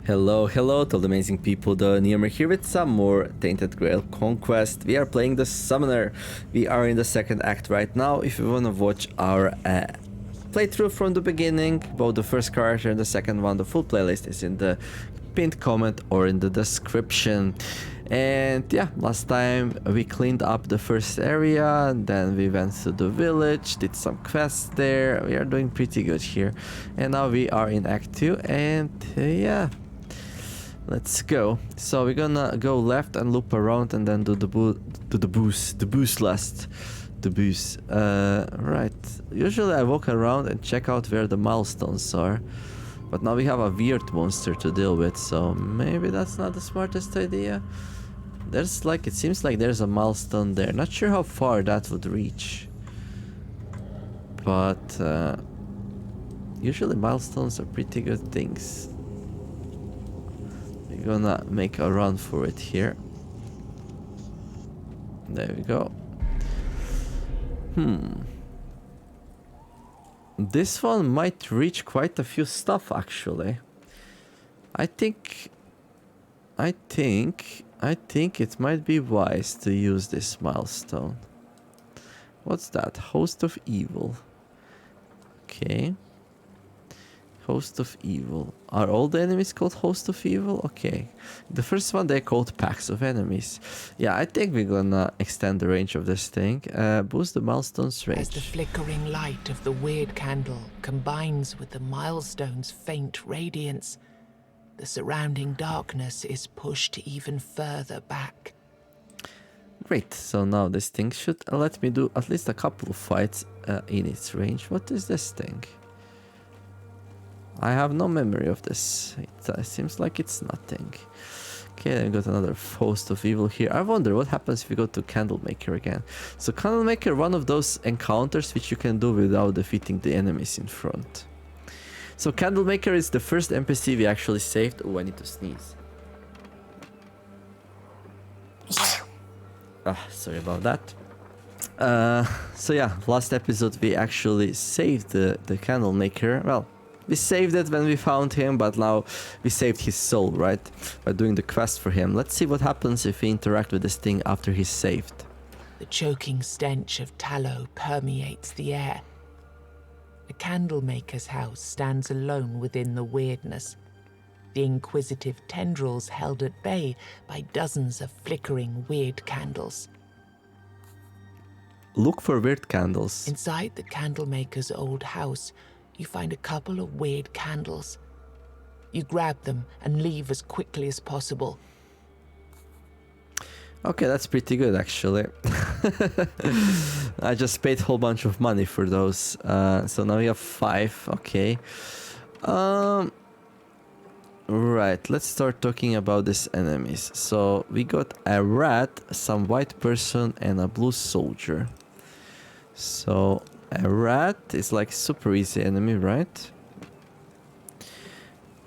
Hello to all the amazing people, the Neomer here with some more Tainted Grail Conquest. We are playing the Summoner. We are in the second act right now. If you want to watch our playthrough from the beginning, both the first character and the second one, the full playlist is in the pinned comment or in the description. And yeah, last time we cleaned up the first area, then we went to the village, did some quests there. We are doing pretty good here. And now we are in Act 2 and yeah. Let's go. So we're gonna go left and loop around and then do the boost last. Right. Usually I walk around and check out where the milestones are. But now we have a weird monster to deal with, so maybe that's not the smartest idea. There's like, it seems like there's a milestone there. Not sure how far that would reach. But usually milestones are pretty good things. We're gonna make a run for it here. There we go. This one might reach quite a few stuff actually. I think it might be wise to use this milestone. What's that? Host of Evil. Okay. Host of Evil. Are all the enemies called Host of Evil? Okay. The first one they called Packs of Enemies. Yeah, I think we're gonna extend the range of this thing. Boost the milestone's range. As the flickering light of the weird candle combines with the milestone's faint radiance, the surrounding darkness is pushed even further back. Great, so now this thing should let me do at least a couple of fights in its range. What is this thing? I have no memory of this. It seems like it's nothing. Okay, then we got another Host of Evil here. I wonder what happens if we go to Candlemaker again. So Candlemaker, one of those encounters which you can do without defeating the enemies in front. So Candlemaker is the first NPC we actually saved. Oh, I need to sneeze. Sorry about that. So yeah, last episode we actually saved the Candlemaker. Well, we saved it when we found him, but now we saved his soul, right? By doing the quest for him. Let's see what happens if we interact with this thing after he's saved. The choking stench of tallow permeates the air. The Candlemaker's house stands alone within the weirdness. The inquisitive tendrils held at bay by dozens of flickering weird candles. Look for weird candles. Inside the Candlemaker's old house, you find a couple of weird candles. You grab them and leave as quickly as possible. Okay, that's pretty good actually. I just paid a whole bunch of money for those. So now we have 5. Okay. Right, let's start talking about these enemies. So we got a rat, some white person, and a blue soldier. So a rat is like super easy enemy, right?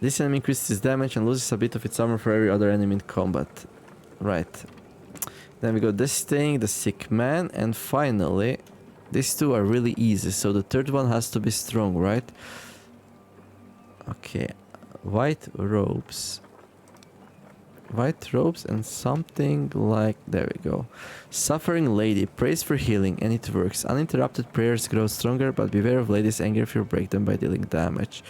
This enemy increases damage and loses a bit of its armor for every other enemy in combat. Right. Then we got this thing, the sick man, and finally, these two are really easy. So the third one has to be strong, right? Okay. White robes and something like, there we go. Suffering lady, prays for healing and it works. Uninterrupted prayers grow stronger, but beware of lady's anger if you break them by dealing damage.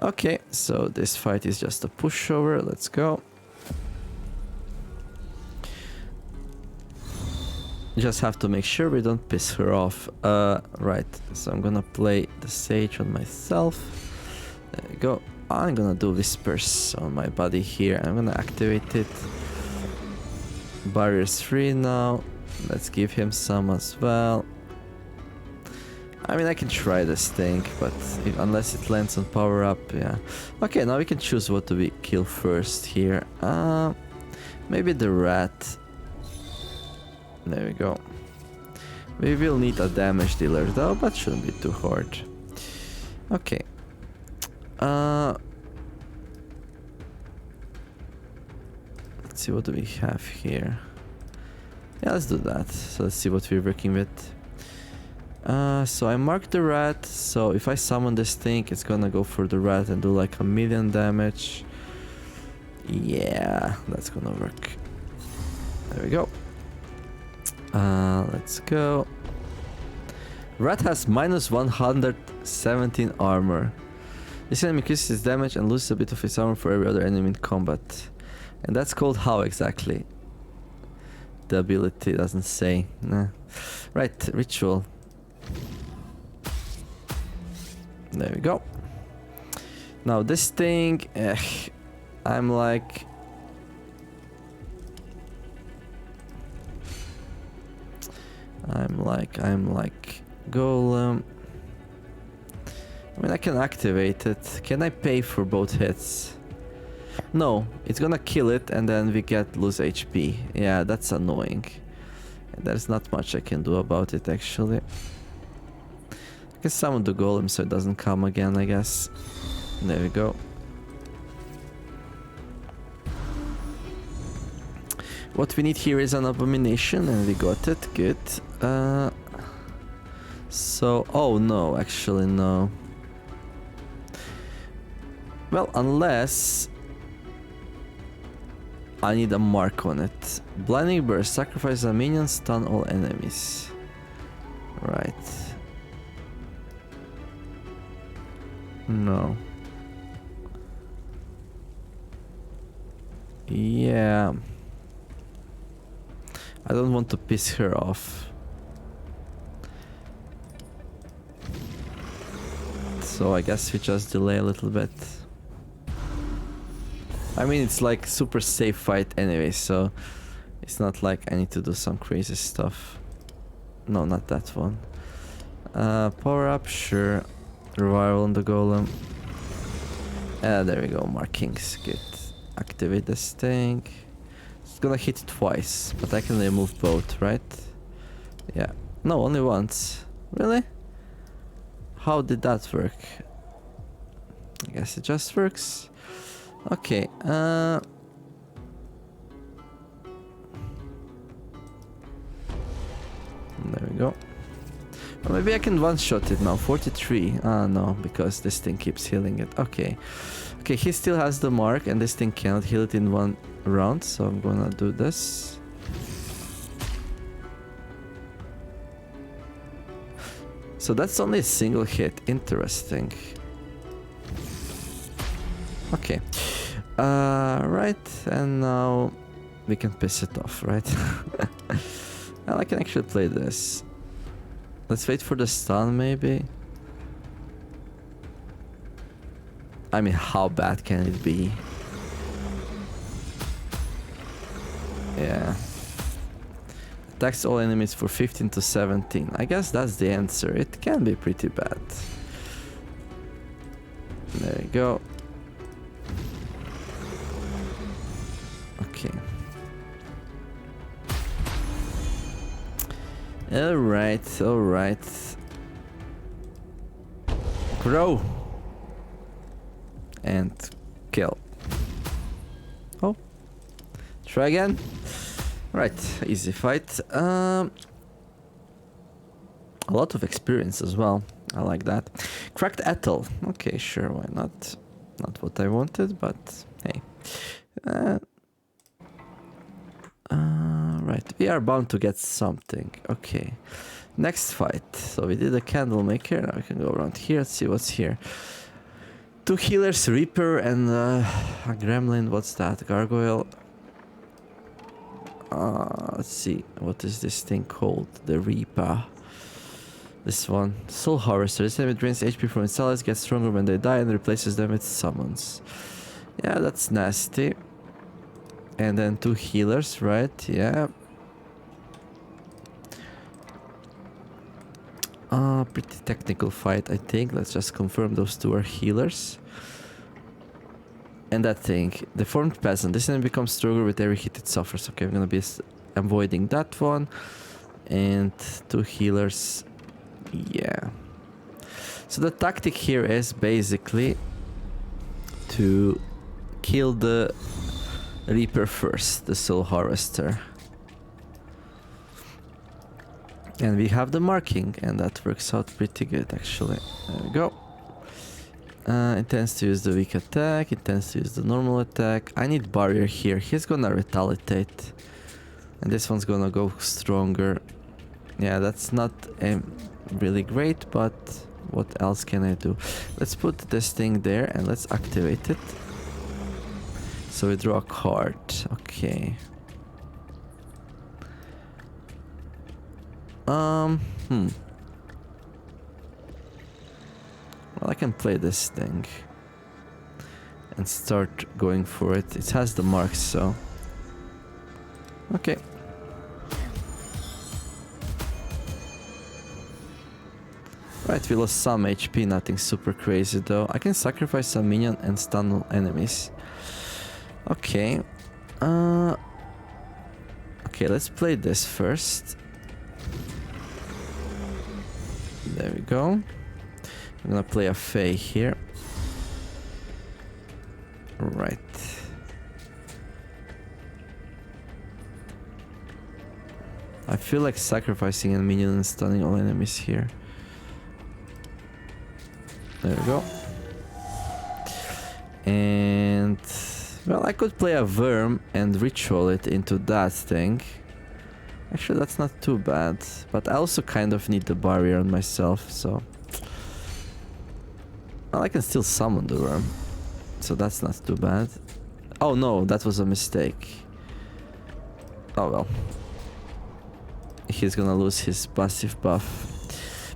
Okay, so this fight is just a pushover. Let's go. Just have to make sure we don't piss her off. Right, so I'm gonna play the sage on myself. There we go. I'm gonna do whispers on my body here. I'm gonna activate it. Barrier's free now. Let's give him some as well. I mean, I can try this thing, but unless it lands on power up, yeah. Okay, now we can choose what do we kill first here. Maybe the rat. There we go. We will need a damage dealer though, but shouldn't be too hard. Okay. Let's see, what do we have here? Yeah, let's do that. So let's see what we're working with. So I marked the rat, so if I summon this thing, it's gonna go for the rat and do like 1,000,000 damage. Yeah, that's gonna work. There we go. Let's go. Rat has minus 117 armor. This enemy increases its damage and loses a bit of its armor for every other enemy in combat. And that's called how exactly? The ability doesn't say. Nah. Right, ritual. There we go. Now this thing, I'm like golem. I mean, I can activate it. Can I pay for both hits? No, it's gonna kill it and then we get lose HP. Yeah, that's annoying. There's not much I can do about it actually. I can summon the golem so it doesn't come again, I guess. There we go. What we need here is an abomination and we got it, good. So, oh no, actually no. Well, unless I need a mark on it. Blinding burst, sacrifice a minion, stun all enemies. Right. No. Yeah. I don't want to piss her off. So I guess we just delay a little bit. I mean, it's like super safe fight anyway, so it's not like I need to do some crazy stuff. No, not that one. Power up, sure. Revival on the golem. There we go, markings, good. Activate this thing. It's gonna hit twice, but I can remove both, right? Yeah. No, only once. Really? How did that work? I guess it just works. Okay, there we go. Well, maybe I can one-shot it now. 43. Ah, no, because this thing keeps healing it. Okay. Okay, he still has the mark, and this thing cannot heal it in one round, so I'm gonna do this. So that's only a single hit. Interesting. Okay. Right, and now we can piss it off, right? Well, I can actually play this. Let's wait for the stun, maybe. I mean, how bad can it be? Yeah. Attacks all enemies for 15 to 17. I guess that's the answer. It can be pretty bad. There we go. Okay. Alright, alright. Grow. And kill. Oh. Try again. Right, easy fight. A lot of experience as well. I like that. Cracked Ethel. Okay, sure, why not? Not what I wanted, but hey. Right, we are bound to get something. Okay. Next fight. So we did a candle maker. Now we can go around here. Let's see what's here. 2 healers, Reaper, and a gremlin. What's that? Gargoyle. Let's see. What is this thing called? The Reaper. This one. Soul Harvester. This enemy drains HP from its allies, gets stronger when they die, and replaces them with summons. Yeah, that's nasty. And then 2 healers, right? Yeah. Pretty technical fight, I think. Let's just confirm those 2 are healers. And that thing, Deformed Peasant. This enemy becomes stronger with every hit it suffers. Okay, I'm gonna be avoiding that one. And 2 healers. Yeah. So the tactic here is basically to kill the Reaper first, the Soul Harvester. And we have the marking, and that works out pretty good actually. There we go. It tends to use the weak attack, it tends to use the normal attack. I need barrier here. He's gonna retaliate. And this one's gonna go stronger. Yeah, that's not really great, but what else can I do? Let's put this thing there and let's activate it. So we draw a card. Okay. Well, I can play this thing and start going for it. It has the marks, so okay. Right, we lost some HP, nothing super crazy though. I can sacrifice some minion and stun enemies. Okay. Okay, let's play this first. There we go. I'm gonna play a Fae here. Right. I feel like sacrificing a minion and stunning all enemies here. There we go. And well, I could play a worm and ritual it into that thing. Actually, that's not too bad. But I also kind of need the barrier on myself, so well, I can still summon the worm. So that's not too bad. Oh no, that was a mistake. Oh well. He's gonna lose his passive buff.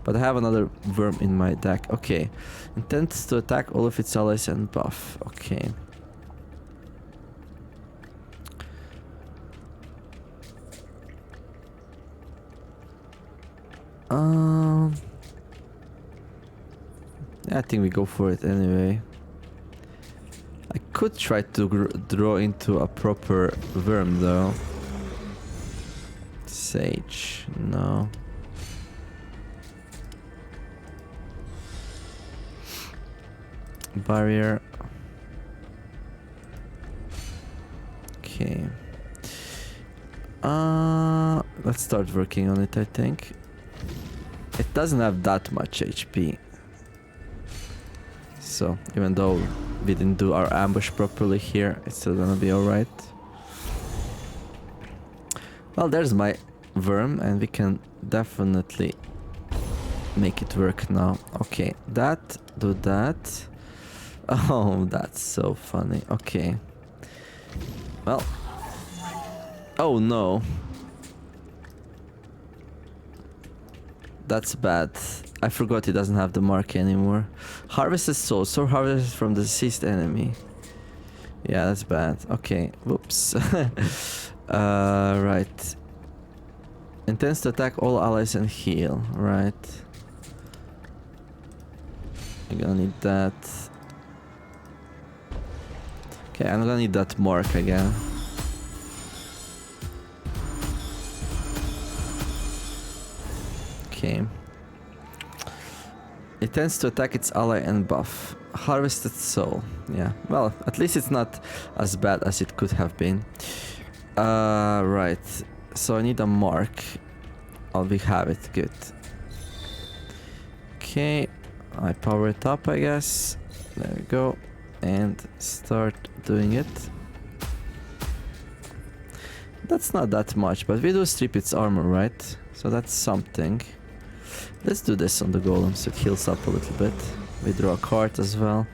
But I have another worm in my deck. Okay. Intends to attack all of its allies and buff. Okay. I think we go for it anyway. I could try to draw into a proper worm though. Sage, no. Barrier. Okay. Let's start working on it, I think. It doesn't have that much HP. So, even though we didn't do our ambush properly here, it's still gonna be alright. Well, there's my worm, and we can definitely make it work now. Okay, that, do that. Oh, that's so funny. Okay. Well. Oh no. That's bad. I forgot he doesn't have the mark anymore. Harvested soul. So harvested from the deceased enemy. Yeah, that's bad. Okay. Whoops. Right. Intends to attack all allies and heal. Right. I'm gonna need that. Okay, I'm gonna need that mark again. Okay. It tends to attack its ally and buff. Harvested soul. Yeah, well, at least it's not as bad as it could have been. Right. So I need a mark. Oh, we have it. Good. Okay. I power it up, I guess. There we go. And start doing it. That's not that much, but we do strip its armor, right? So that's something. Let's do this on the golem so it heals up a little bit. We draw a card as well.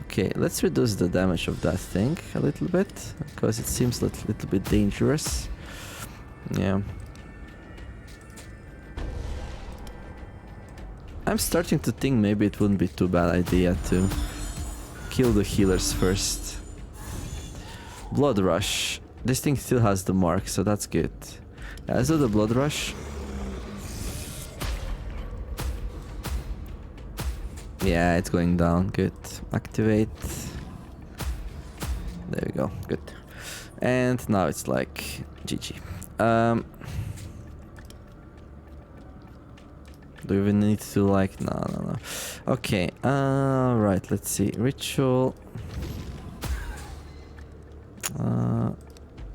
Okay, let's reduce the damage of that thing a little bit, because it seems a little bit dangerous. Yeah. I'm starting to think maybe it wouldn't be too bad idea to kill the healers first. Blood rush. This thing still has the mark, so that's good. Yeah, let's do the blood rush. Yeah, it's going down. Good. Activate. There we go. Good. And now it's like GG. Do we even need to like... No. Okay. Right. Let's see. Ritual.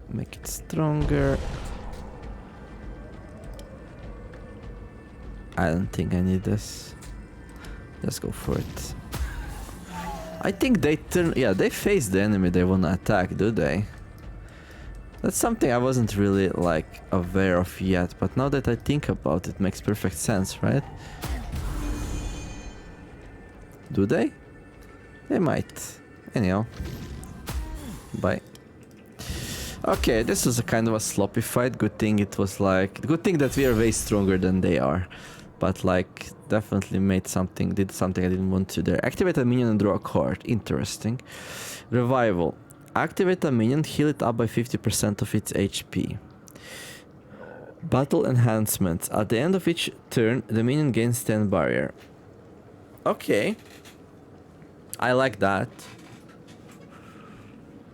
Make it stronger. I don't think I need this. Let's go for it. I think they turn... Yeah, they face the enemy they wanna attack, do they? That's something I wasn't really, like, aware of yet, but now that I think about it, makes perfect sense, right? Do they? They might. Anyhow. Bye. Okay, this was a kind of a sloppy fight. Good thing it was like... Good thing that we are way stronger than they are. But like, definitely made something, did something I didn't want to there. Activate a minion and draw a card. Interesting. Revival. Activate a minion, heal it up by 50% of its HP. Battle enhancements. At the end of each turn, the minion gains 10 barrier. Okay. I like that.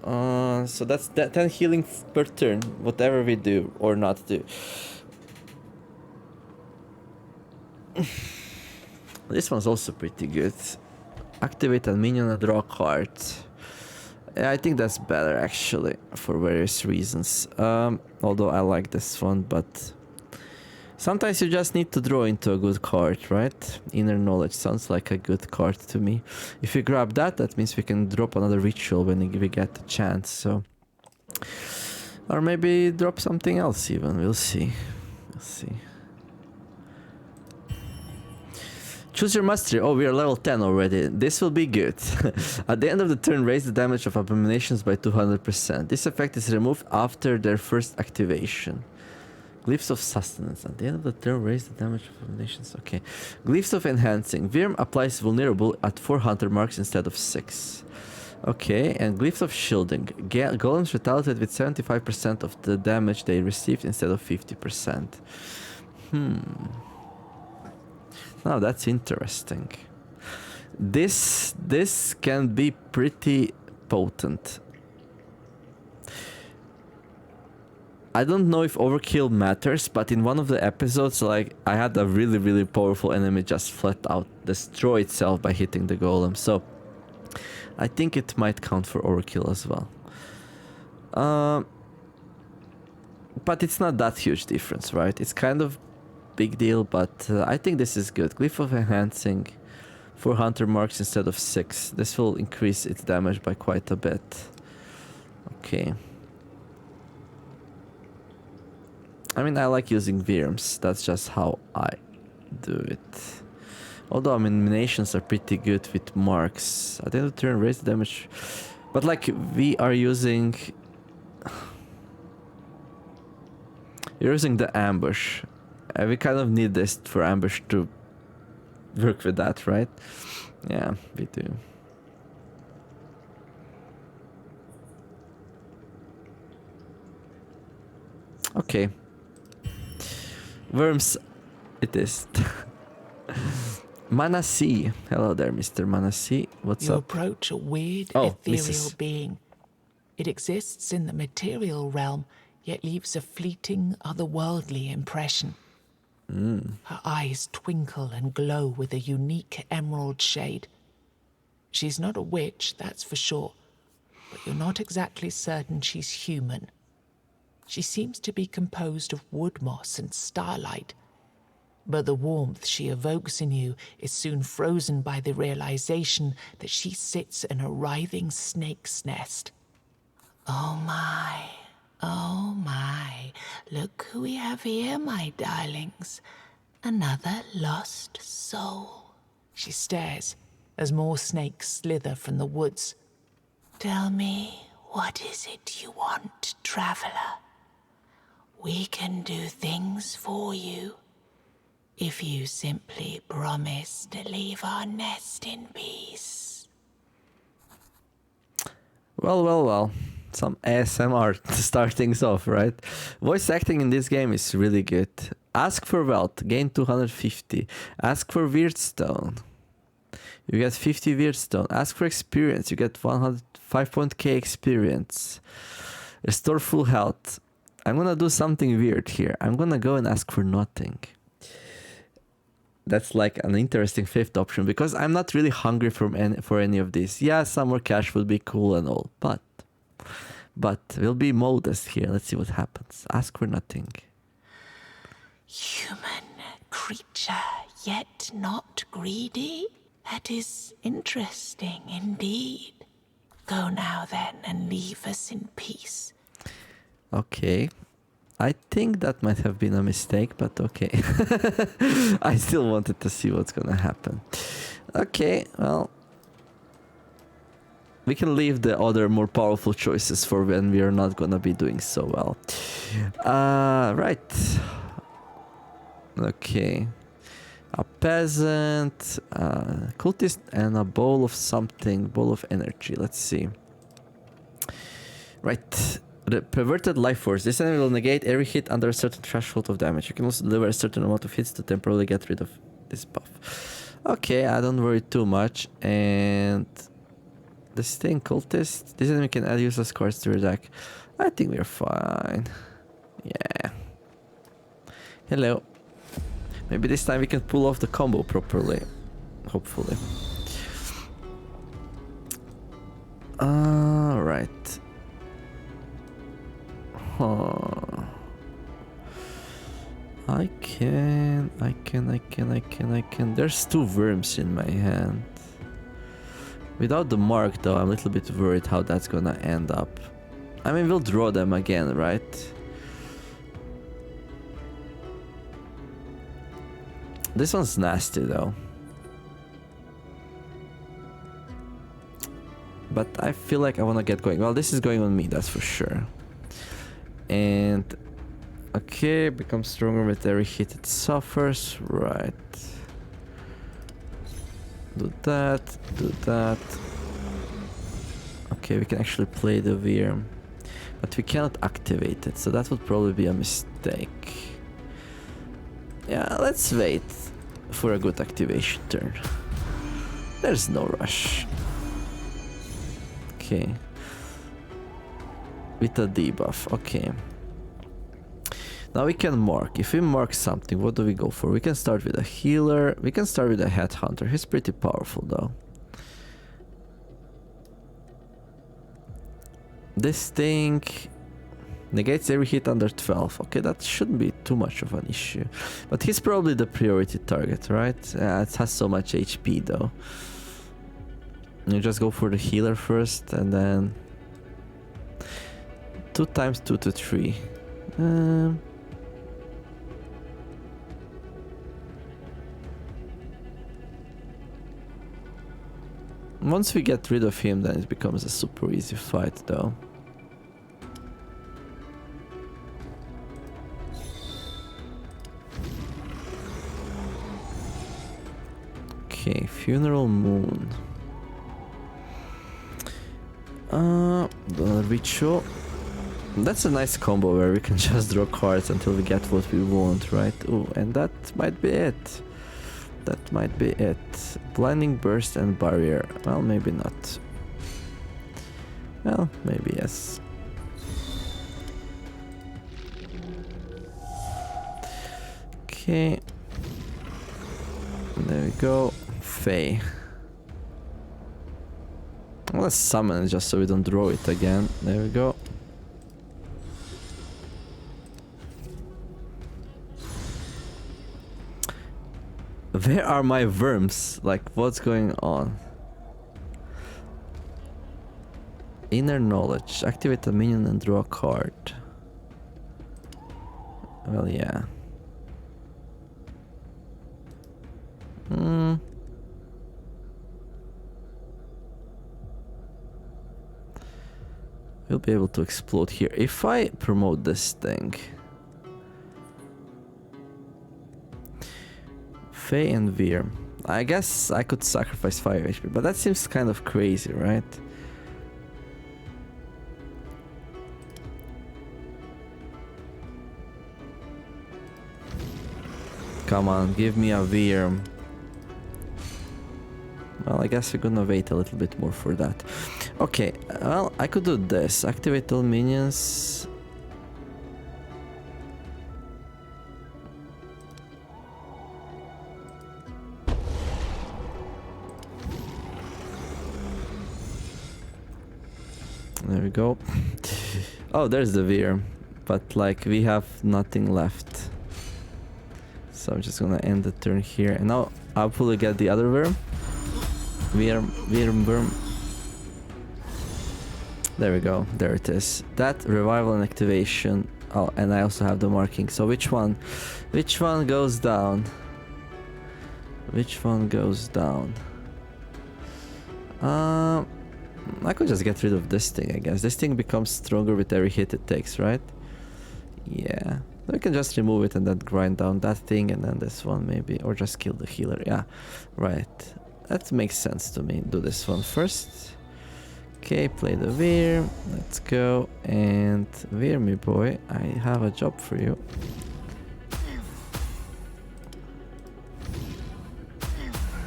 So that's 10 healing per turn, whatever we do or not do. This one's also pretty good. Activate a minion and draw a card. Yeah, I think that's better actually, for various reasons. Although I like this one, but sometimes you just need to draw into a good card, right? Inner Knowledge sounds like a good card to me. If we grab that, that means we can drop another ritual when we get the chance, so... Or maybe drop something else even, we'll see. We'll see. Choose your mastery. Oh, we are level 10 already. This will be good. At the end of the turn, raise the damage of abominations by 200%. This effect is removed after their first activation. Glyphs of sustenance. At the end of the turn, raise the damage of abominations. Okay. Glyphs of enhancing. Wyrm applies vulnerable at 4 hunter marks instead of 6. Okay, and Glyphs of shielding. Golems retaliate with 75% of the damage they received instead of 50%. Now that's interesting. This can be pretty potent. I don't know if overkill matters, but in one of the episodes, like, I had a really powerful enemy just flat out destroy itself by hitting the golem. So I think it might count for overkill as well. But it's not that huge difference, right? It's kind of big deal, but I think this is good. Glyph of enhancing 4 hunter marks instead of 6. This will increase its damage by quite a bit. Okay. I mean, I like using Wyrms. That's just how I do it. Although abominations are pretty good with marks. At the end of the turn, raise the damage. But like, we are using... You're using the ambush. We kind of need this for ambush to work with that, right? Yeah, we do. Okay. Worms it is. Manasi. Hello there, Mr. Manasi. What's You up? approach a weird, Oh, ethereal Mrs. being. It exists in the material realm, yet leaves a fleeting, otherworldly impression. Her eyes twinkle and glow with a unique emerald shade. She's not a witch, that's for sure, but you're not exactly certain she's human. She seems to be composed of wood moss and starlight, but the warmth she evokes in you is soon frozen by the realization that she sits in a writhing snake's nest. Oh my, look who we have here, my darlings. Another lost soul. She stares as more snakes slither from the woods. Tell me, what is it you want, traveler? We can do things for you if you simply promise to leave our nest in peace. Well. Some ASMR to start things off, right? Voice acting in this game is really good. Ask for wealth, gain 250. Ask for Weirdstone. You get 50 Weirdstone. Ask for experience, you get 105.k experience. Restore full health. I'm gonna do something weird here. I'm gonna go and ask for nothing. That's like an interesting fifth option, because I'm not really hungry for any of these. Yeah, some more cash would be cool and all, but we'll be modest here. Let's see what happens. Ask for nothing. Human creature, yet not greedy? That is interesting indeed. Go now then and leave us in peace. Okay. I think that might have been a mistake, but okay. I still wanted to see what's gonna happen. Okay, well. We can leave the other more powerful choices for when we are not gonna be doing so well. Right. Okay. A peasant, a cultist, and a bowl of something. Bowl of energy. Let's see. Right. The perverted life force. This enemy will negate every hit under a certain threshold of damage. You can also deliver a certain amount of hits to temporarily get rid of this buff. Okay, I don't worry too much. And this thing, cultist. This enemy can add useless cards to your deck. I think we're fine. Yeah. Hello. Maybe this time we can pull off the combo properly. Hopefully. Alright. Huh. I can. There's 2 worms in my hand. Without the mark though, I'm a little bit worried how that's gonna end up. I mean, we'll draw them again, right? This one's nasty though. But I feel like I wanna get going. Well, this is going on me, that's for sure. And okay, becomes stronger with every hit it suffers. Right. Do that, do that. Okay, we can actually play the Veer. But we cannot activate it, so that would probably be a mistake. Yeah, let's wait for a good activation turn. There's no rush. Okay. With a debuff, okay. Now we can mark. If we mark something, what do we go for? We can start with a healer. We can start with a headhunter. He's pretty powerful though. This thing negates every hit under 12. Okay, that shouldn't be too much of an issue. But he's probably the priority target, right? It has so much HP though. You just go for the healer first and then 2 times 2 to 3. Once we get rid of him, then it becomes a super easy fight though. Okay, Funeral Moon. The Ritual. That's a nice combo where we can just draw cards until we get what we want, right? Oh, and that might be it. That might be it. Blinding Burst and Barrier. Well, maybe not. Well, maybe yes. Okay. There we go. Fae. Let's summon it just so we don't draw it again. There we go. Where are my worms? Like, what's going on? Inner Knowledge. Activate a minion and draw a card. Well, yeah. We'll be able to explode here. If I promote this thing... Fae and Veer. I guess I could sacrifice 5 HP, but that seems kind of crazy, right? Come on, give me a Veer. Well, I guess we're gonna wait a little bit more for that. Okay, well, I could do this. Activate all minions. There we go. Oh, there's the Veer. But, like, we have nothing left. So I'm just gonna end the turn here. And now I'll probably get the other worm. Worm. There we go. There it is. That revival and activation. Oh, and I also have the marking. So which one? Which one goes down? Which one goes down? I could just get rid of this thing, I guess. This thing becomes stronger with every hit it takes, right? Yeah. We can just remove it and then grind down that thing and then this one maybe. Or just kill the healer. Yeah, right. That makes sense to me. Do this one first. Okay, play the Veer. Let's go. And Veer, me boy, I have a job for you.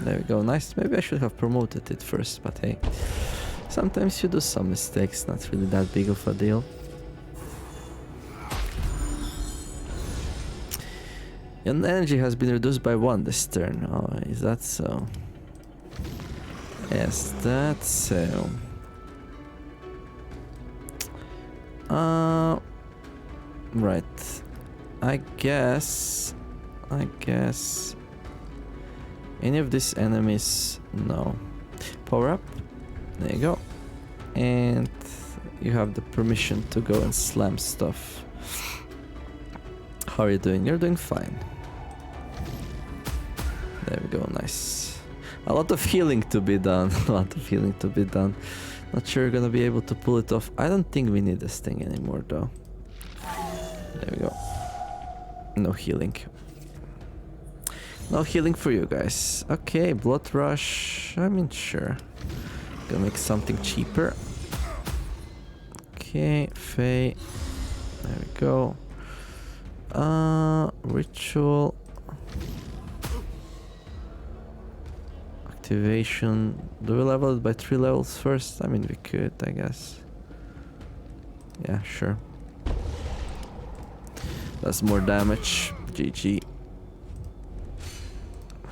There we go, nice. Maybe I should have promoted it first, but hey. Sometimes you do some mistakes, not really that big of a deal. Your energy has been reduced by 1 this turn. Oh, is that so? Yes, that's so. Right. I guess. Any of these enemies? No. Power up. There you go. And you have the permission to go and slam stuff. How are you doing? You're doing fine. There we go, nice. A lot of healing to be done. A lot of healing to be done. Not sure you're gonna be able to pull it off. I don't think we need this thing anymore though. There we go. No healing. No healing for you guys. Okay, blood rush. I mean, sure. Gonna make something cheaper. Okay, Fae. There we go. Ritual. Activation. Do we level it by 3 levels first? I mean, we could, I guess. Yeah, sure. That's more damage. GG.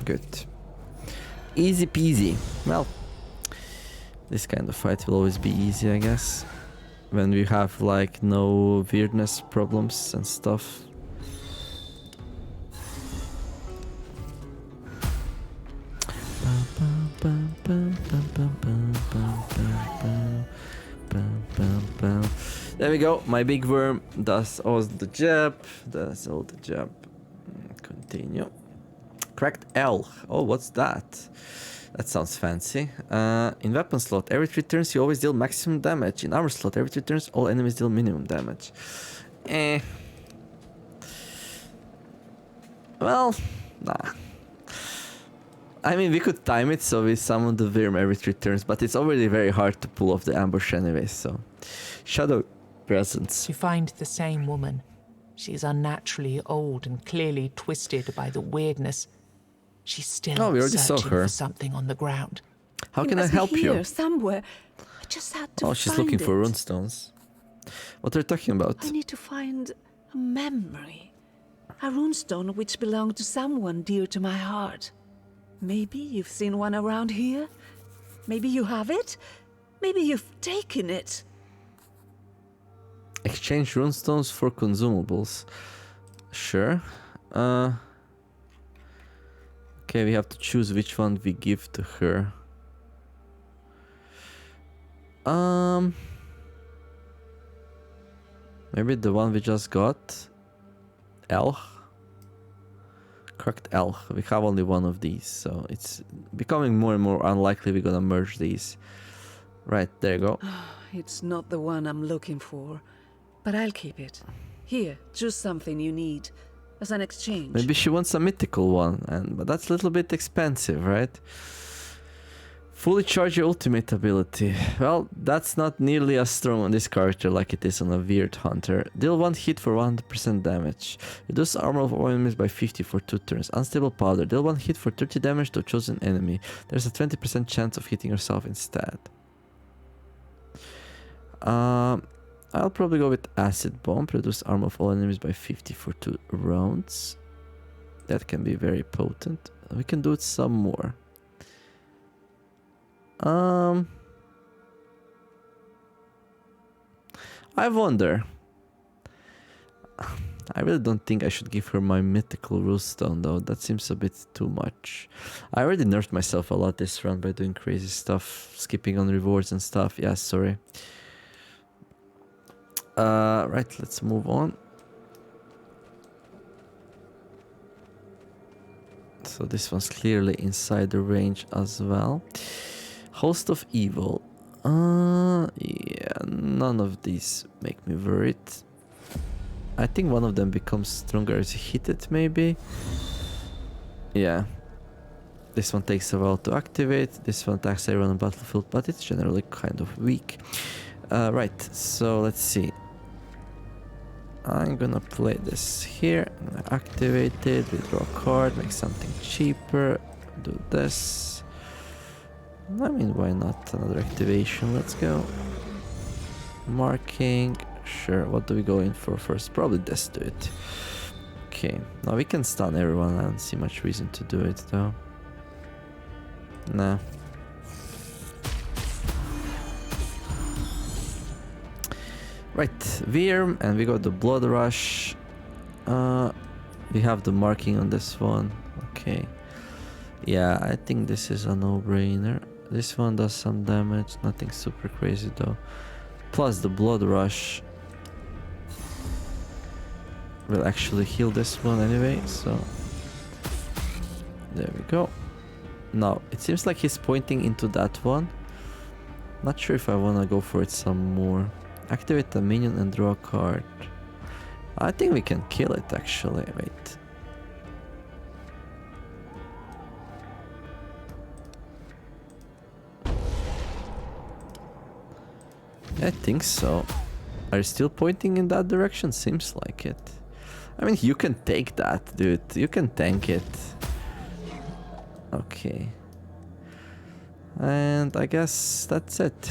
Good. Easy peasy. Well, this kind of fight will always be easy, I guess. When we have like no weirdness problems and stuff. There we go. My big worm does all the job. Does all the job. Continue. Cracked L. Oh, what's that? That sounds fancy. In weapon slot, every 3 turns you always deal maximum damage. In armor slot, every 3 turns all enemies deal minimum damage. Well, nah. I mean, we could time it so we summon the Worm every 3 turns, but it's already very hard to pull off the ambush anyway, so... Shadow presence. You find the same woman. She's unnaturally old and clearly twisted by the weirdness. She's still we already saw searching her. for something on the ground. How can I help here, you? Somewhere. I just had to She's find looking for it. runestones. What are you talking about? I need to find a memory. A runestone which belonged to someone dear to my heart. Maybe you've seen one around here? Maybe you have it? Maybe you've taken it? Exchange runestones for consumables. Sure. Okay, we have to choose which one we give to her. Maybe the one we just got. Elch. Cracked Elch. We have only one of these, so it's becoming more and more unlikely we're gonna merge these. Right, there you go. It's not the one I'm looking for, but I'll keep it. Here, choose something you need as an exchange. Maybe she wants a mythical one, but that's a little bit expensive, right? Fully charge your ultimate ability. Well, that's not nearly as strong on this character like it is on a weird hunter. Deal 1 hit for 100% damage. Reduce armor of all enemies by 50 for 2 turns. Unstable powder. Deal 1 hit for 30 damage to a chosen enemy. There's a 20% chance of hitting yourself instead. I'll probably go with acid bomb. Reduce armor of all enemies by 50 for 2 rounds. That can be very potent. We can do it some more. I wonder. I really don't think I should give her my mythical rule stone though. That seems a bit too much. I already nerfed myself a lot this round by doing crazy stuff, skipping on rewards and stuff. Yeah, sorry. Right, let's move on. So this one's clearly inside the range as well. Host of Evil. Yeah, none of these make me worried. I think one of them becomes stronger as you hit it, maybe. Yeah. This one takes a while to activate. This one attacks everyone on the battlefield, but it's generally kind of weak. Right, so let's see. I'm gonna play this here. I'm gonna activate it, withdraw a card, make something cheaper, do this. I mean, why not? Another activation, let's go. Marking, sure, what do we go in for first? Probably this, do it. Okay, now we can stun everyone, I don't see much reason to do it though. Nah. Right, Virm, and we got the Blood Rush. We have the marking on this one. Okay. Yeah, I think this is a no-brainer. This one does some damage, nothing super crazy though. Plus the Blood Rush will actually heal this one anyway, so... There we go. Now, it seems like he's pointing into that one. Not sure if I wanna go for it some more. Activate a minion and draw a card. I think we can kill it actually. Wait. I think so. Are you still pointing in that direction? Seems like it. I mean, you can take that, dude. You can tank it. Okay. And I guess that's it.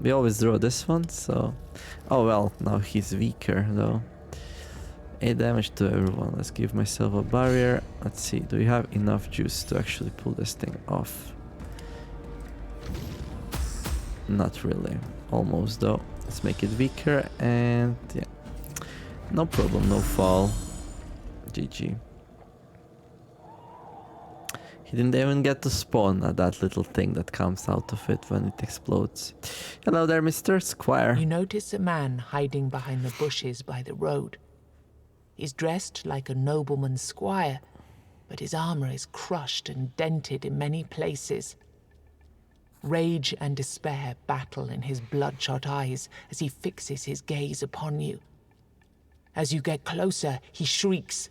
We always draw this one, so... Oh well, now he's weaker though. 8 damage to everyone. Let's give myself a barrier. Let's see, do we have enough juice to actually pull this thing off? Not really. Almost though. Let's make it weaker and yeah. No problem, no fall. GG. He didn't even get to spawn at that little thing that comes out of it when it explodes. Hello there, Mr. Squire. You notice a man hiding behind the bushes by the road. He's dressed like a nobleman's squire, but his armor is crushed and dented in many places. Rage and despair battle in his bloodshot eyes as he fixes his gaze upon you. As you get closer, he shrieks.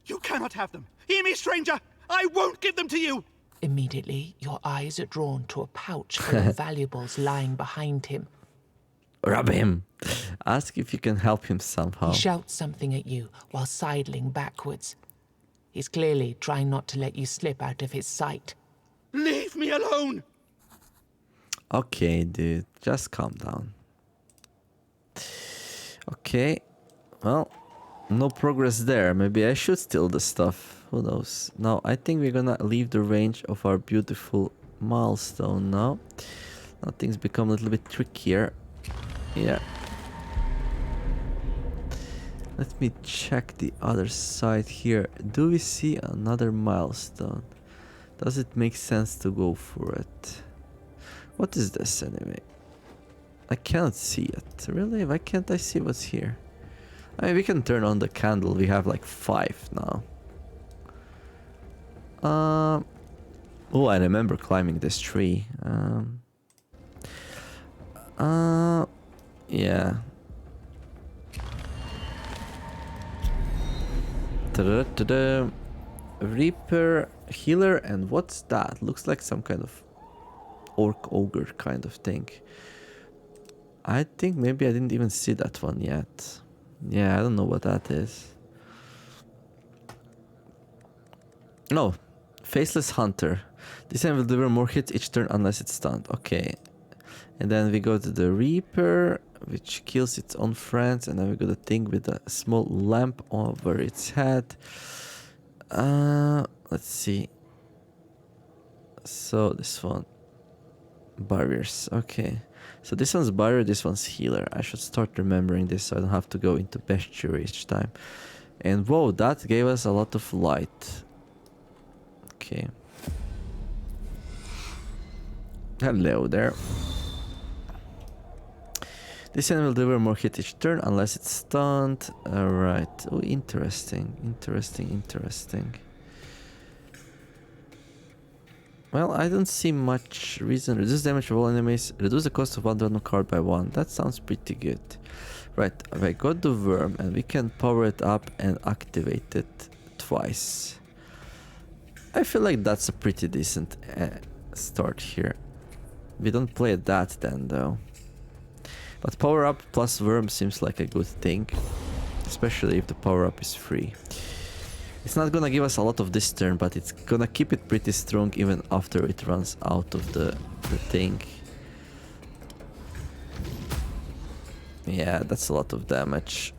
You cannot have them! Hear me, stranger! I won't give them to you! Immediately, your eyes are drawn to a pouch full of valuables lying behind him. Rob him. Ask if you can help him somehow. He shouts something at you while sidling backwards. He's clearly trying not to let you slip out of his sight. Leave me alone! Okay, dude. Just calm down. Okay. Well, no progress there. Maybe I should steal the stuff. Who knows? Now, I think we're gonna leave the range of our beautiful milestone now. Now things become a little bit trickier. Yeah. Let me check the other side here. Do we see another milestone? Does it make sense to go for it? What is this anyway? I cannot see it. Really? Why can't I see what's here? I mean, we can turn on the candle. We have like 5 now. Oh, I remember climbing this tree. Yeah. Ta-da-ta-da. Reaper, healer, and what's that? Looks like some kind of orc ogre kind of thing. I think maybe I didn't even see that one yet. Yeah, I don't know what that is. No, Faceless Hunter. This one will deliver more hits each turn unless it's stunned. Okay. And then we go to the Reaper, which kills its own friends. And then we got a thing with a small lamp over its head. Let's see. So this one. Barriers, okay. So this one's barrier, this one's healer. I should start remembering this so I don't have to go into bestiary each time. And whoa, that gave us a lot of light. Okay. Hello there. This enemy will deliver more hit each turn unless it's stunned. Alright. Oh, interesting. Interesting. Well, I don't see much reason. Reduce damage of all enemies. Reduce the cost of one random card by 1. That sounds pretty good. Right, I got the worm and we can power it up and activate it twice. I feel like that's a pretty decent start here. We don't play that then though. But power up plus worm seems like a good thing. Especially if the power up is free. It's not gonna give us a lot of this turn, but it's gonna keep it pretty strong even after it runs out of the thing. Yeah, that's a lot of damage.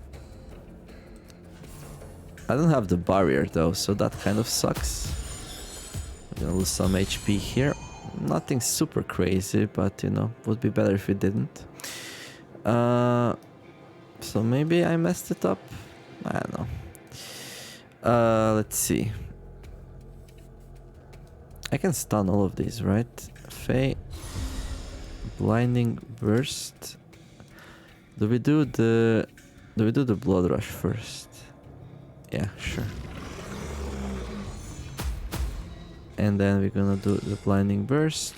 I don't have the barrier though, so that kind of sucks. We're gonna lose some HP here. Nothing super crazy, but you know, would be better if we didn't. So maybe I messed it up? I don't know. Let's see. I can stun all of these, right? Fey. Blinding Burst. Do we do the Blood Rush first? Yeah, sure. And then we're gonna do the Blinding Burst.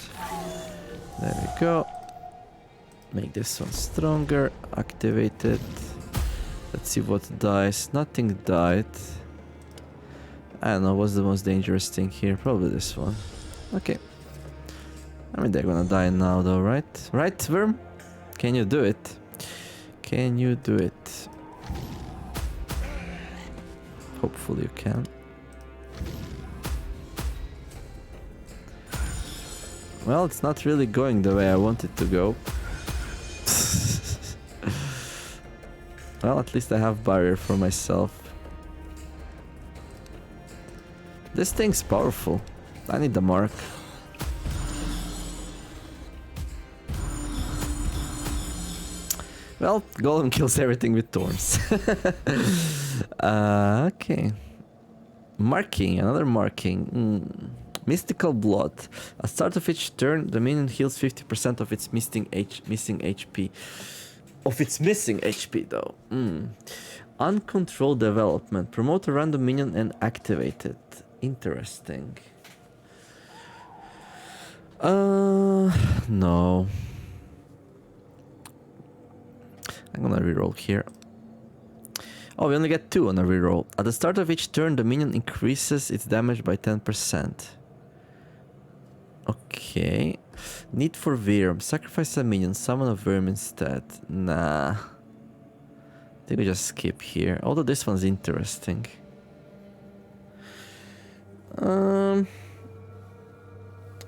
There we go. Make this one stronger. Activate it. Let's see what dies. Nothing died. I don't know what's the most dangerous thing here. Probably this one. Okay. I mean, they're gonna die now though, right? Right, Worm? Can you do it? Can you do it? Hopefully you can. Well, it's not really going the way I want it to go. Well, at least I have barrier for myself. This thing's powerful. I need the mark. Well, Golem kills everything with thorns. Okay. Marking, another marking. Mystical Blood. At the start of each turn, the minion heals 50% of its missing HP. Of its missing HP though. Uncontrolled development. Promote a random minion and activate it. Interesting. No. I'm gonna reroll here. Oh, we only get 2 on a reroll. At the start of each turn, the minion increases its damage by 10%. Okay. Need for Worm. Sacrifice a minion, summon a worm instead. Nah. I think we just skip here. Although this one's interesting. I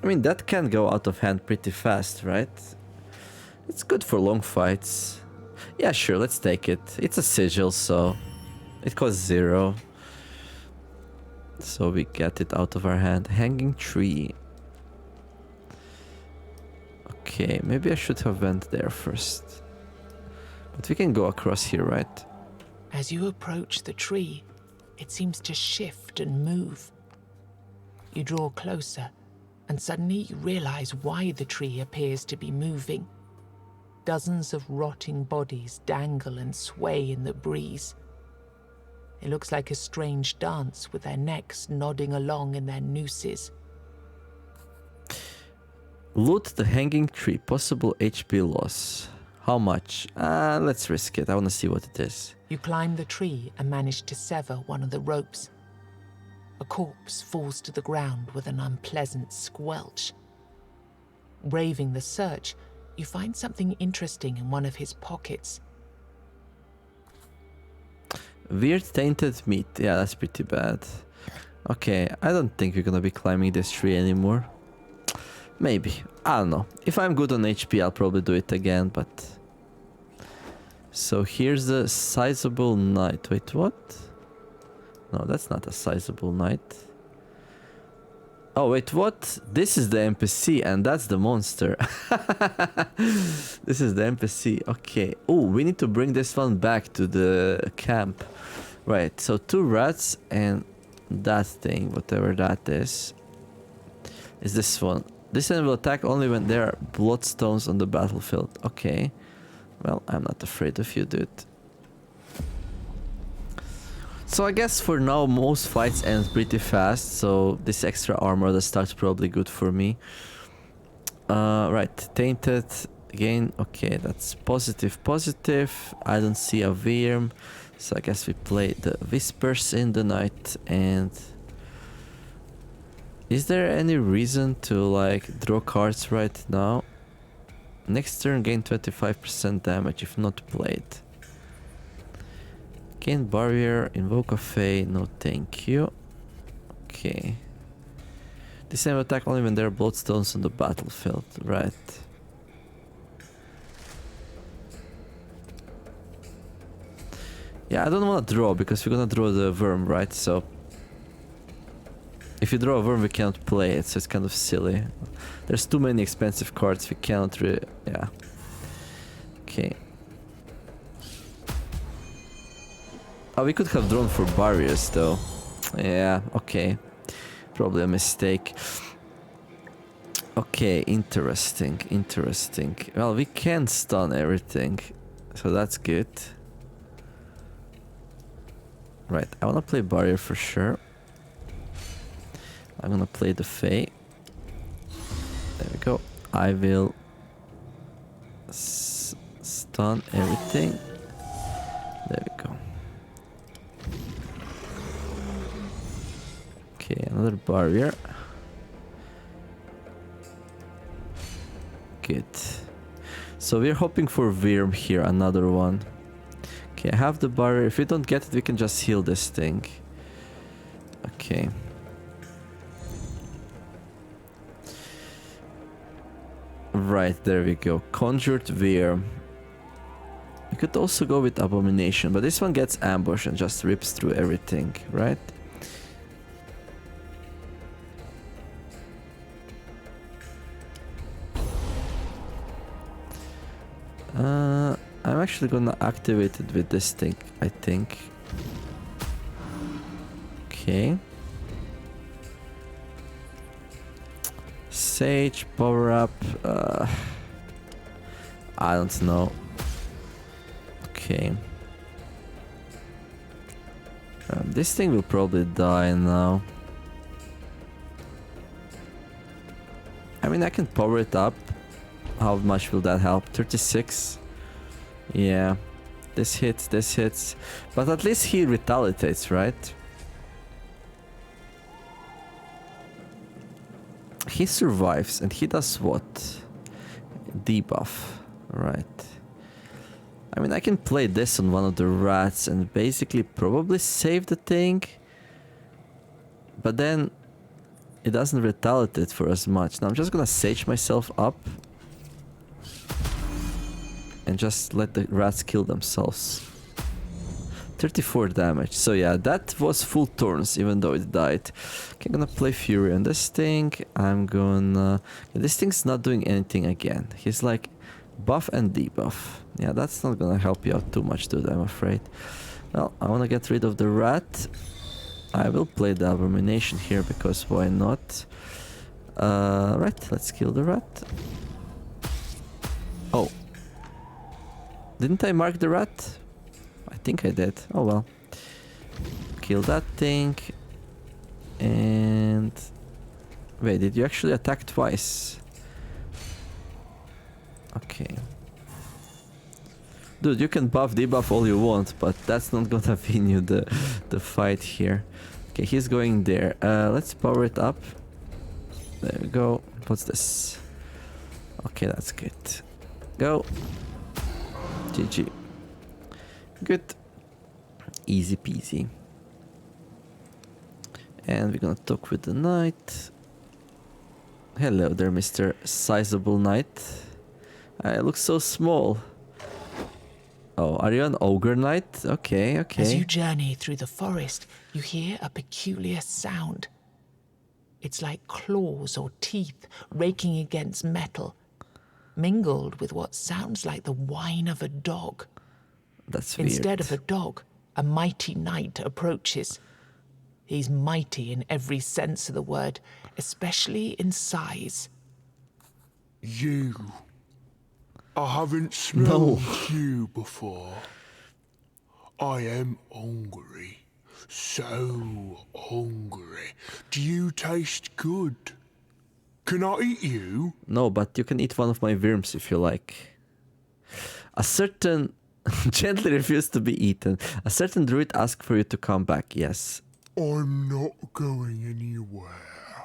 mean, that can go out of hand pretty fast, right? It's good for long fights. Yeah, sure, let's take it. It's a sigil, so it costs 0. So we get it out of our hand. Hanging Tree. Okay, maybe I should have went there first. But we can go across here, right? As you approach the tree, it seems to shift and move. You draw closer, and suddenly you realize why the tree appears to be moving. Dozens of rotting bodies dangle and sway in the breeze. It looks like a strange dance with their necks nodding along in their nooses. Loot the hanging tree. Possible HP loss. How much? Let's risk it. I want to see what it is. You climb the tree and manage to sever one of the ropes. A corpse falls to the ground with an unpleasant squelch. Braving the search, you find something interesting in one of his pockets. Weird tainted meat. Yeah, that's pretty bad. Okay, I don't think we're gonna be climbing this tree anymore. Maybe. I don't know. If I'm good on HP, I'll probably do it again, but... So here's the sizable knight. Wait, what? No, that's not a sizable knight. Oh wait, what? This is the NPC and that's the monster. This is the NPC. Okay. Oh, we need to bring this one back to the camp. Right. So 2 rats and that thing, whatever that is this one. This one will attack only when there are bloodstones on the battlefield. Okay. Well, I'm not afraid of you, dude. So I guess for now most fights end pretty fast, so this extra armor that starts probably good for me. Right, Tainted again. Okay, that's positive, positive. I don't see a Wyrm, so I guess we play the Whispers in the night. And is there any reason to like draw cards right now? Next turn gain 25% damage if not played. Gain barrier, invoke a Fae, no thank you. Okay. This same attack only when there are bloodstones on the battlefield, right. Yeah, I don't want to draw because we're gonna draw the worm, right? So if you draw a worm we can't play it, so it's kind of silly. There's too many expensive cards, we cannot really... yeah. Okay. Oh, we could have drawn for barriers though. Yeah, okay. Probably a mistake. Okay, interesting, interesting. Well, we can stun everything, so that's good. Right, I wanna play barrier for sure. I'm gonna play the Fae. There we go. I will stun everything. There we go. Okay, another barrier. Good. So we're hoping for Wyrm here, another one. Okay, I have the barrier. If we don't get it, we can just heal this thing. Okay. Right, there we go. Conjured Wyrm. We could also go with Abomination, but this one gets ambushed and just rips through everything, right? I'm actually gonna activate it with this thing, I think. Okay. Sage, power up. I don't know. Okay. This thing will probably die now. I mean, I can power it up. How much will that help? 36? Yeah. This hits. But at least he retaliates, right? He survives, and he does what? Debuff. Right. I mean, I can play this on one of the rats and basically probably save the thing. But then it doesn't retaliate for as much. Now I'm just gonna sage myself up. And just let the rats kill themselves. 34 damage. So yeah, that was full turns, even though it died. Okay, I'm gonna play Fury on this thing. I'm gonna... this thing's not doing anything again. He's like buff and debuff. Yeah, that's not gonna help you out too much, dude, I'm afraid. Well, I wanna get rid of the rat. I will play the Abomination here, because why not? Right, let's kill the rat. Oh. Didn't I mark the rat? I think I did. Oh well. Kill that thing. And... wait, did you actually attack twice? Okay. Dude, you can buff, debuff all you want, but that's not gonna win you the fight here. Okay, he's going there. Let's power it up. There we go. What's this? Okay, that's good. Go. GG. Good. Easy peasy. And we're gonna talk with the knight. Hello there, Mr. Sizable Knight. I look so small. Oh, are you an ogre knight? Okay, okay. As you journey through the forest, you hear a peculiar sound. It's like claws or teeth raking against metal, mingled with what sounds like the whine of a dog. That's weird. Instead of a dog, a mighty knight approaches. He's mighty in every sense of the word, especially in size. You. I haven't smelled you before. I am hungry. So hungry. Do you taste good? Can I eat you? No, but you can eat one of my worms if you like. A certain... gently refused to be eaten. A certain druid asked for you to come back, yes. I'm not going anywhere.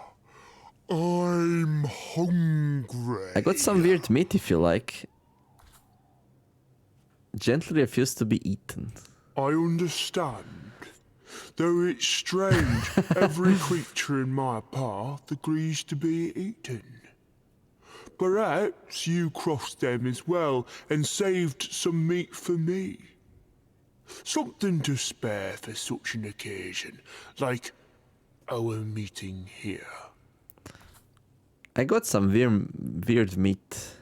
I'm hungry. I got some weird meat if you like. Gently refused to be eaten. I understand. Though it's strange, every creature in my path agrees to be eaten. Perhaps you crossed them as well and saved some meat for me. Something to spare for such an occasion, like our meeting here. I got some weird meat.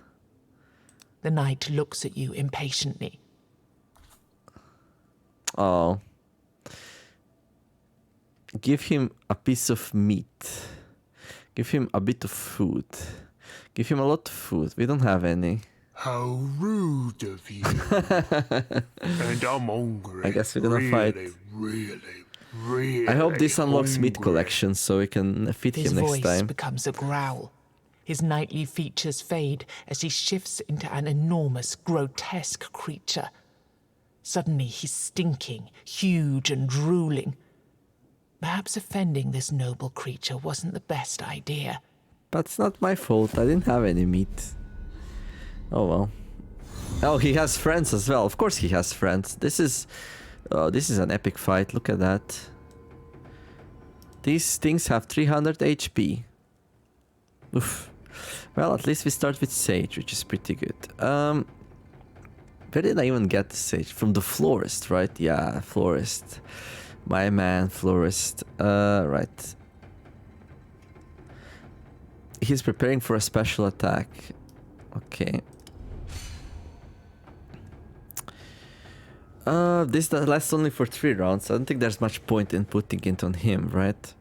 The knight looks at you impatiently. Oh. Give him a piece of meat. Give him a bit of food. Give him a lot of food. We don't have any. How rude of you. And I'm hungry. I guess we're gonna fight. Really I hope this unlocks meat hungry. collection so we can feed His him next voice time. becomes a growl. His knightly features fade as he shifts into an enormous, grotesque creature. Suddenly he's stinking, huge and drooling. Perhaps offending this noble creature wasn't the best idea. But it's not my fault. I didn't have any meat. Oh well. Oh, he has friends as well. Of course he has friends. This is an epic fight. Look at that. These things have 300 HP. Oof. Well, at least we start with Sage, which is pretty good. Where did I even get the Sage? From the Florist, right? Yeah, Florist. My man, Florist. Right. He's preparing for a special attack. Okay. This lasts only for 3 rounds. I don't think there's much point in putting it on him, right?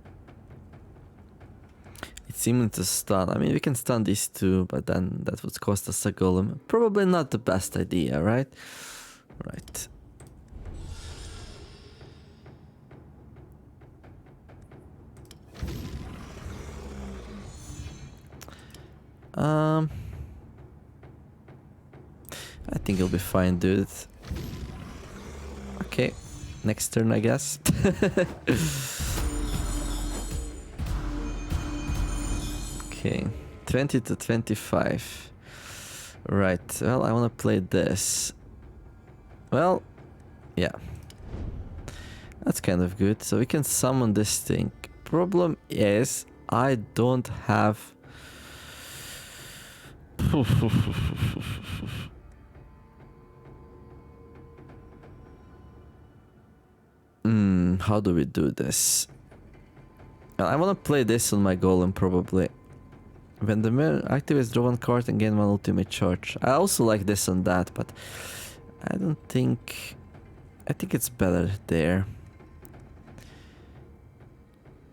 It's immune to stun. I mean, we can stun these two, but then that would cost us a golem. Probably not the best idea, right? Right. I think you'll be fine, dude. Okay, next turn, I guess. Okay, 20 to 25. Right, well, I want to play this. Well, yeah. That's kind of good. So we can summon this thing. Problem is, I don't have... how do we do this? I want to play this on my golem probably. When the mirror activates, draw one card and gain one ultimate charge. I also like this and that, but I don't think... I think it's better there.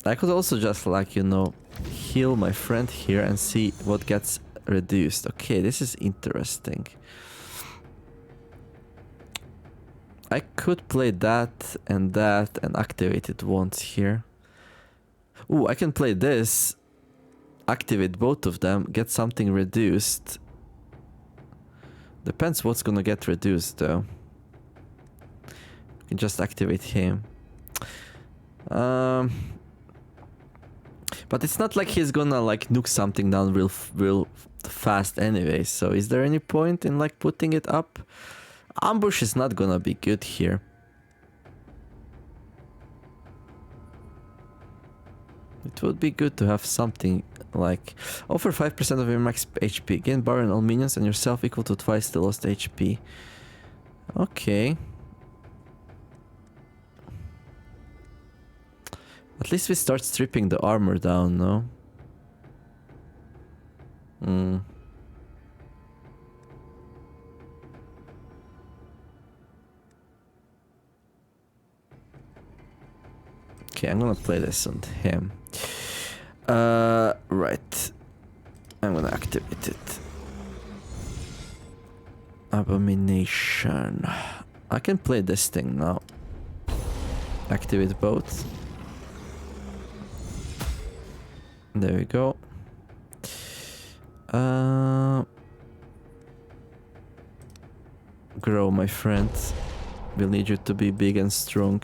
I could also just, like, you know, heal my friend here and see what gets reduced. Okay, this is interesting. I could play that and activate it once here. Ooh, I can play this, activate both of them, get something reduced. Depends what's gonna get reduced though. You can just activate him. But it's not like he's gonna like nuke something down real fast anyway. So is there any point in like putting it up? Ambush is not gonna be good here. It would be good to have something like offer 5% of your max HP, gain bar on all minions and yourself equal to twice the lost HP. Okay. At least we start stripping the armor down, no? Okay, I'm gonna play this on him. Right. I'm gonna activate it. Abomination. I can play this thing now. Activate both. There we go. Grow, my friend. We'll need you to be big and strong.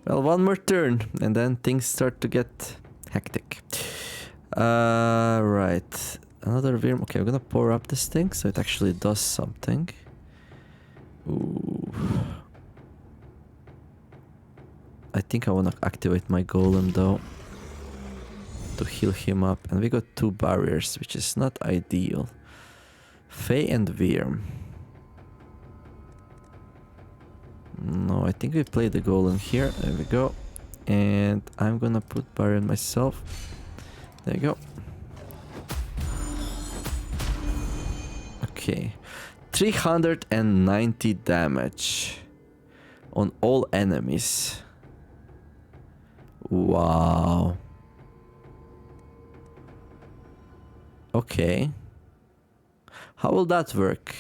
Well, one more turn, and then things start to get hectic. Right. Another Virm. Okay, I'm gonna power up this thing so it actually does something. Ooh. I think I wanna activate my golem though, to heal him up. And we got 2 barriers, which is not ideal. Fae and Virm. No, I think we play the golem here. There we go. And I'm gonna put barrier on myself. There you go. Okay. 390 damage on all enemies. Wow. Okay. How will that work?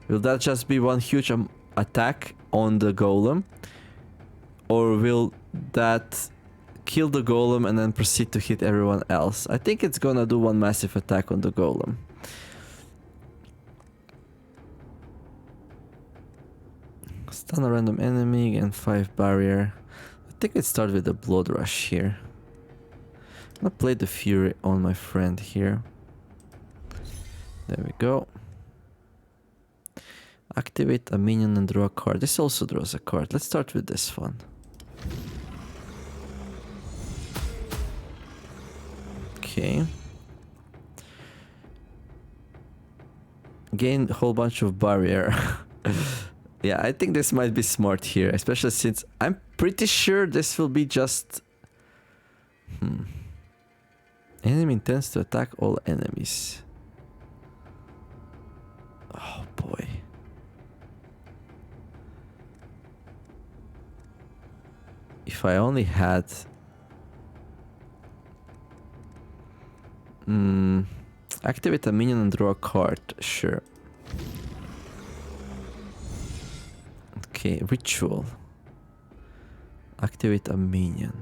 Will that just be one huge attack on the golem? Or will that kill the golem and then proceed to hit everyone else? I think it's gonna do one massive attack on the golem. Stun a random enemy and 5 barrier. I think it starts with the blood rush here. I'm gonna play the fury on my friend here. There we go. Activate a minion and draw a card. This also draws a card. Let's start with this one. Okay. Gain a whole bunch of barrier. Yeah, I think this might be smart here, especially since I'm pretty sure this will be just... Enemy intends to attack all enemies. Oh boy. If I only had... Activate a minion and draw a card. Sure. Okay, ritual. Activate a minion.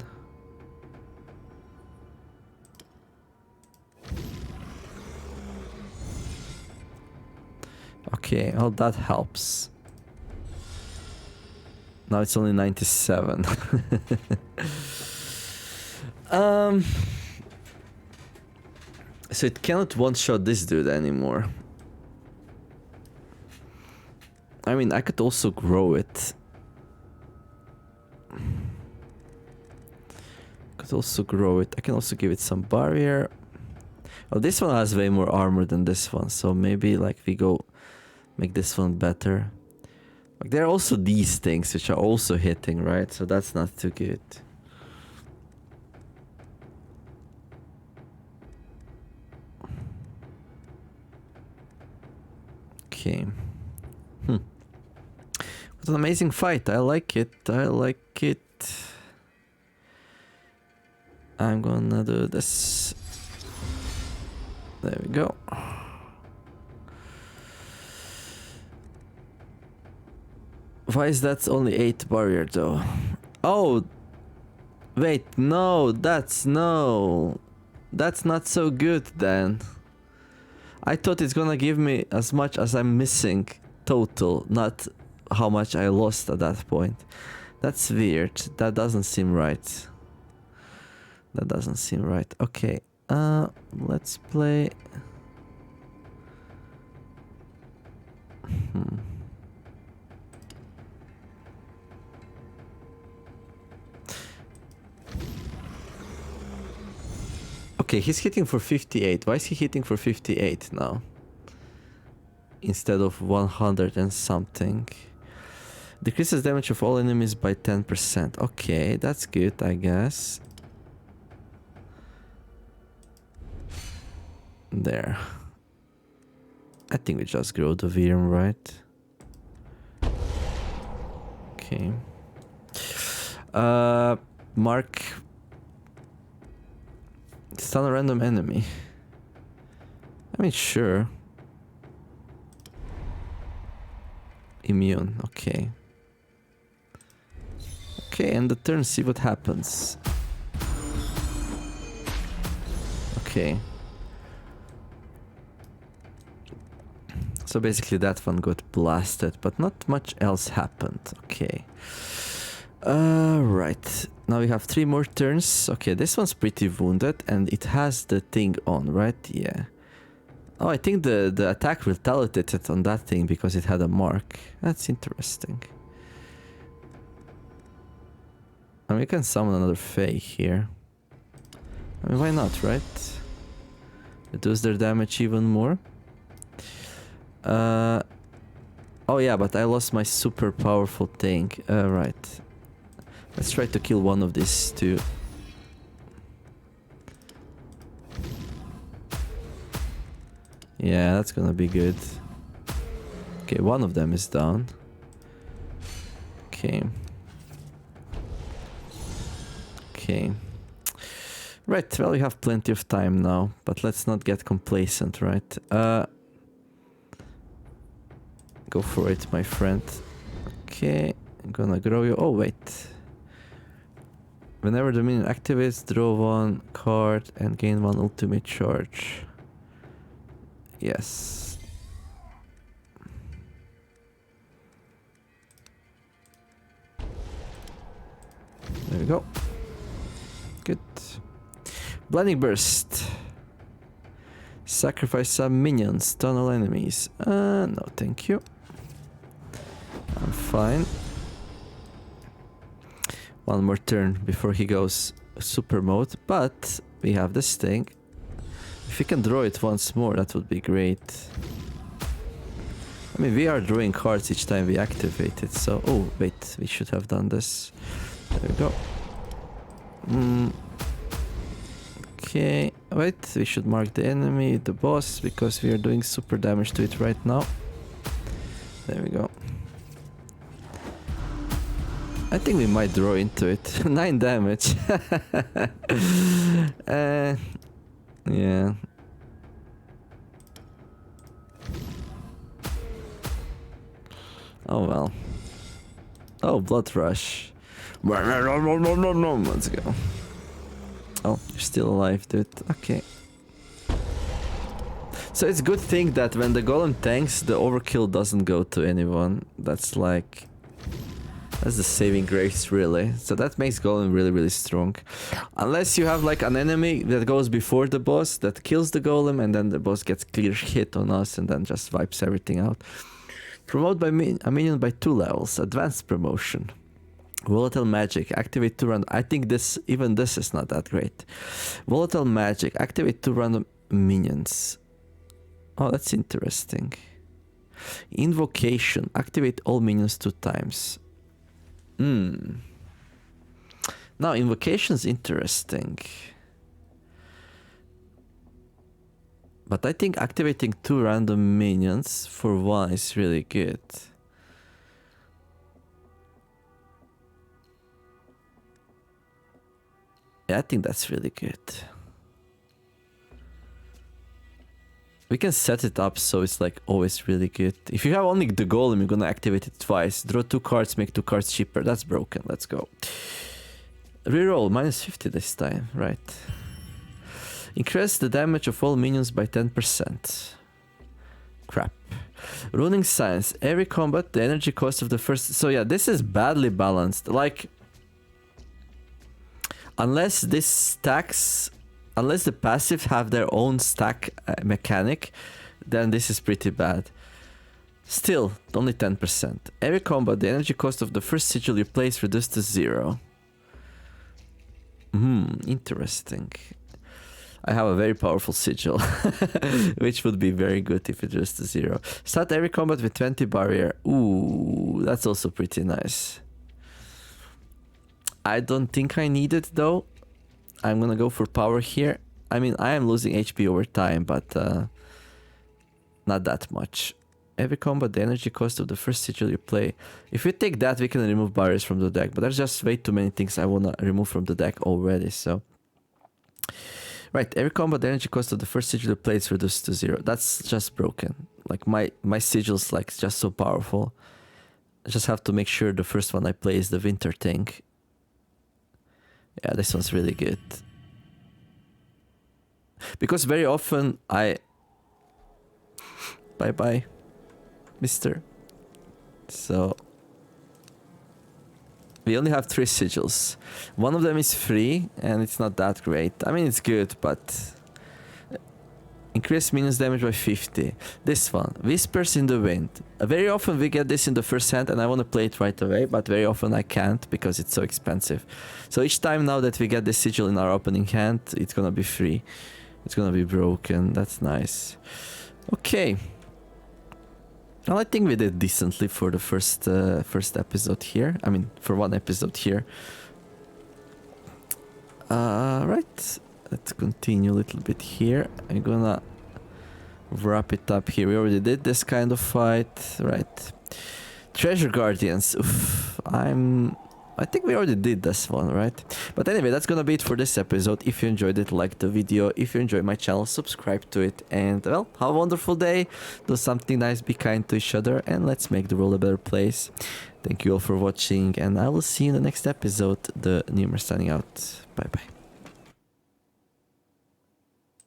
Okay, well that helps. Now it's only 97. So it cannot one-shot this dude anymore. I mean, I could also grow it. I can also give it some barrier. Oh, this one has way more armor than this one, so maybe like we go make this one better. Like there are also these things which are also hitting, right? So that's not too good. Okay. What an amazing fight. I like it. I'm gonna do this. There we go. Why is that only 8 barrier though? Oh! Wait, no, that's not so good then. I thought it's gonna give me as much as I'm missing total, not how much I lost at that point. That's weird. That doesn't seem right. Okay, let's play... Okay, he's hitting for 58. Why is he hitting for 58 now? Instead of 100 and something. Decreases damage of all enemies by 10%. Okay, that's good, I guess. There. I think we just grow the Virm, right? Okay. Mark. Stun a random enemy. I mean, sure. Immune, okay. Okay, end the turn, see what happens. Okay. So basically that one got blasted, but not much else happened. Okay. Right. Now we have 3 more turns. Okay, this one's pretty wounded and it has the thing on, right? Yeah. Oh, I think the attack retaliated on that thing because it had a mark. That's interesting. And we can summon another Fae here. I mean, why not, right? Reduce their damage even more. Oh yeah, but I lost my super powerful thing. Right. Let's try to kill one of these two. Yeah, that's gonna be good. Okay, one of them is down. Okay. Okay. Right, well, we have plenty of time now, but let's not get complacent, right? Go for it, my friend. Okay, I'm gonna grow you. Oh, wait. Whenever the minion activates, draw 1 card and gain 1 ultimate charge. Yes. There we go. Good. Blinding Burst. Sacrifice some minions, stun all enemies. No, thank you. I'm fine. One more turn before he goes super mode, but we have this thing. If we can draw it once more, that would be great. I mean, we are drawing cards each time we activate it, so... Oh, wait, we should have done this. There we go. Okay, wait, we should mark the enemy, the boss, because we are doing super damage to it right now. There we go. I think we might draw into it. 9 damage. Yeah. Oh well. Oh, Blood Rush. Let's go. Oh, you're still alive, dude. Okay. So it's a good thing that when the golem tanks, the overkill doesn't go to anyone. That's like... That's the saving grace, really. So that makes golem really, really strong. Unless you have like an enemy that goes before the boss, that kills the golem, and then the boss gets clear hit on us and then just wipes everything out. Promote by a minion by 2 levels. Advanced promotion. Volatile Magic. Activate 2 random... I think this, even this is not that great. Volatile Magic. Activate 2 random minions. Oh, that's interesting. Invocation. Activate all minions 2 times. Now, invocation's interesting. But I think activating 2 random minions for 1 is really good. Yeah, I think that's really good. We can set it up so it's like always really good. If you have only the golem, you're gonna activate it twice. Draw 2 cards, make 2 cards cheaper. That's broken. Let's go. Reroll, minus 50 this time, right. Increase the damage of all minions by 10%. Crap. Runing Science. Every combat, the energy cost of the first... So yeah, this is badly balanced. Like... Unless this stacks... Unless the passive have their own stack mechanic, then this is pretty bad. Still, only 10%. Every combat, the energy cost of the first sigil you place reduced to 0. Interesting. I have a very powerful sigil, which would be very good if it was to 0. Start every combat with 20 barrier. Ooh, that's also pretty nice. I don't think I need it though. I'm gonna go for power here. I mean, I am losing HP over time, but not that much. Every combat, the energy cost of the first sigil you play. If we take that, we can remove barriers from the deck, but there's just way too many things I wanna remove from the deck already, so... Right, every combat, the energy cost of the first sigil you play is reduced to 0. That's just broken. Like, my sigil's like just so powerful. I just have to make sure the first one I play is the winter thing. Yeah, this one's really good. Because very often I... Bye-bye, mister. So... We only have 3 sigils. One of them is free, and it's not that great. I mean, it's good, but... Increase minions damage by 50. This one, Whispers in the Wind. Very often we get this in the first hand, and I want to play it right away, but very often I can't, because it's so expensive. So each time now that we get this sigil in our opening hand, it's gonna be free. It's gonna be broken, that's nice. Okay. Well, I think we did decently for the first episode here. I mean, for one episode here. Right. Let's continue a little bit here. I'm gonna wrap it up here. We already did this kind of fight. Right. Treasure Guardians. Oof, I think we already did this one, right? But anyway, that's gonna be it for this episode. If you enjoyed it, like the video. If you enjoyed my channel, subscribe to it. And, well, have a wonderful day. Do something nice, be kind to each other, and let's make the world a better place. Thank you all for watching, and I will see you in the next episode. The Numer signing out. Bye-bye.